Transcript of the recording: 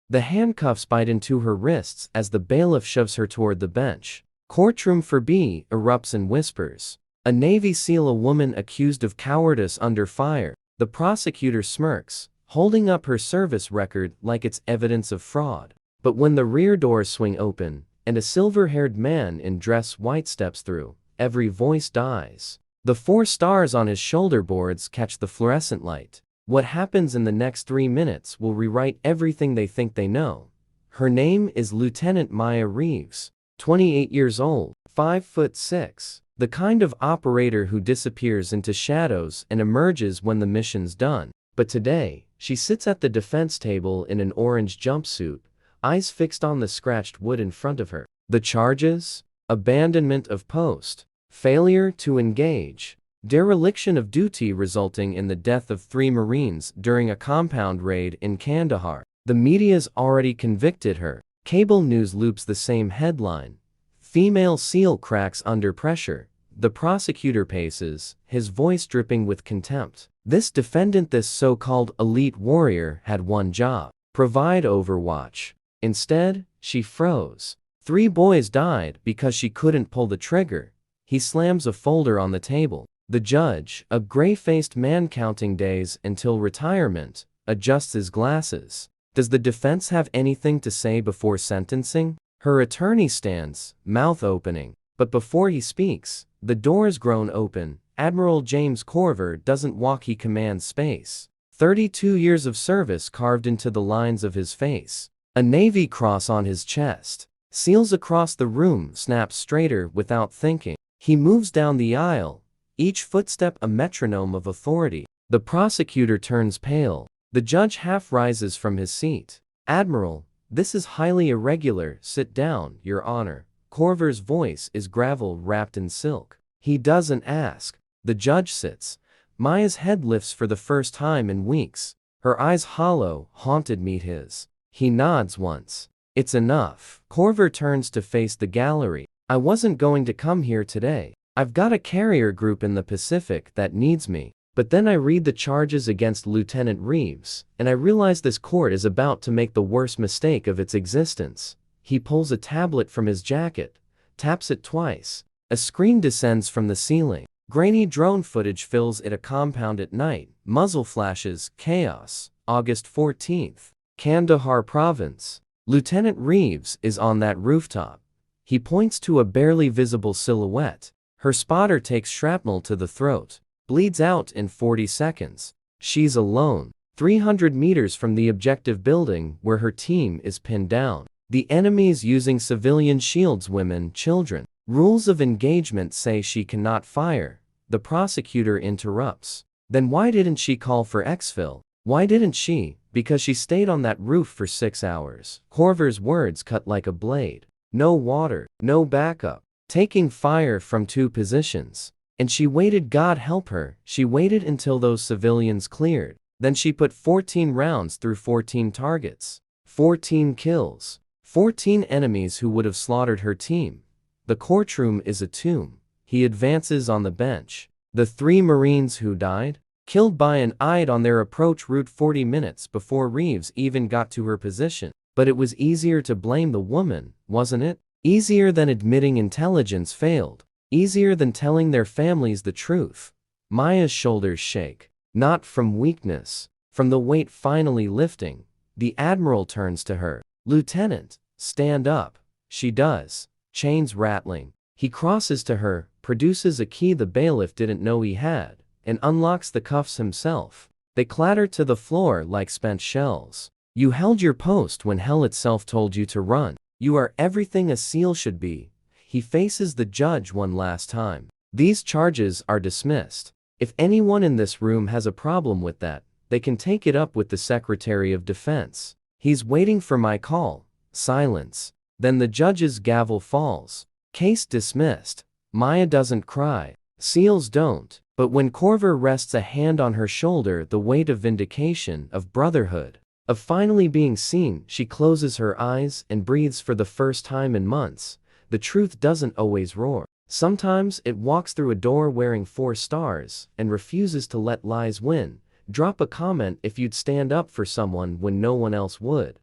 The handcuffs bite into her wrists as the bailiff shoves her toward the bench. Courtroom for B erupts in whispers. A Navy SEAL, a woman accused of cowardice under fire. The prosecutor smirks, holding up her service record like it's evidence of fraud. But when the rear doors swing open, and a silver-haired man in dress white steps through, every voice dies. The 4 stars on his shoulder boards catch the fluorescent light. What happens in the next 3 minutes will rewrite everything they think they know. Her name is Lieutenant Maya Reeves, 28 years old, 5'6", the kind of operator who disappears into shadows and emerges when the mission's done. But today, she sits at the defense table in an orange jumpsuit, eyes fixed on the scratched wood in front of her. The charges? Abandonment of post, failure to engage, dereliction of duty resulting in the death of 3 Marines during a compound raid in Kandahar. The media's already convicted her. Cable news loops the same headline. Female SEAL cracks under pressure. The prosecutor paces, his voice dripping with contempt. This defendant, this so-called elite warrior, had one job: provide overwatch. Instead, she froze. 3 boys died because she couldn't pull the trigger. He slams a folder on the table. The judge, a gray-faced man counting days until retirement, adjusts his glasses. Does the defense have anything to say before sentencing? Her attorney stands, mouth opening. But before he speaks, the doors groan open. Admiral James Corver doesn't walk, he commands space. 32 years of service carved into the lines of his face. A Navy cross on his chest. SEALs across the room snap straighter without thinking. He moves down the aisle, each footstep a metronome of authority. The prosecutor turns pale. The judge half rises from his seat. Admiral, this is highly irregular. Sit down, Your Honor. Corver's voice is gravel wrapped in silk. He doesn't ask. The judge sits. Maya's head lifts for the first time in weeks. Her eyes hollow, haunted meet his. He nods once. It's enough. Corver turns to face the gallery. I wasn't going to come here today. I've got a carrier group in the Pacific that needs me. But then I read the charges against Lieutenant Reeves, and I realize this court is about to make the worst mistake of its existence. He pulls a tablet from his jacket, taps it twice. A screen descends from the ceiling. Grainy drone footage fills it. A compound at night. Muzzle flashes. Chaos. August 14th. Kandahar Province. Lieutenant Reeves is on that rooftop. He points to a barely visible silhouette. Her spotter takes shrapnel to the throat. Bleeds out in 40 seconds. She's alone, 300 meters from the objective building where her team is pinned down. The enemy's using civilian shields, women, children. Rules of engagement say she cannot fire. The prosecutor interrupts. Then why didn't she call for exfil? Why didn't she? Because she stayed on that roof for 6 hours. Corver's words cut like a blade. No water, no backup. Taking fire from 2 positions. And she waited, God help her, she waited until those civilians cleared. Then she put 14 rounds through 14 targets. 14 kills. 14 enemies who would have slaughtered her team. The courtroom is a tomb. He advances on the bench. The 3 Marines who died? Killed by an ide on their approach route 40 minutes before Reeves even got to her position. But it was easier to blame the woman, wasn't it? Easier than admitting intelligence failed. Easier than telling their families the truth. Maya's shoulders shake. Not from weakness, from the weight finally lifting. The Admiral turns to her. Lieutenant, stand up. She does. Chains rattling. He crosses to her, produces a key the bailiff didn't know he had, and unlocks the cuffs himself. They clatter to the floor like spent shells. You held your post when hell itself told you to run. You are everything a SEAL should be. He faces the judge one last time. These charges are dismissed. If anyone in this room has a problem with that, they can take it up with the Secretary of Defense. He's waiting for my call. Silence. Then the judge's gavel falls. Case dismissed. Maya doesn't cry. SEALs don't. But when Corver rests a hand on her shoulder, the weight of vindication, of brotherhood, of finally being seen, she closes her eyes and breathes for the first time in months. The truth doesn't always roar. Sometimes it walks through a door wearing 4 stars and refuses to let lies win. Drop a comment if you'd stand up for someone when no one else would.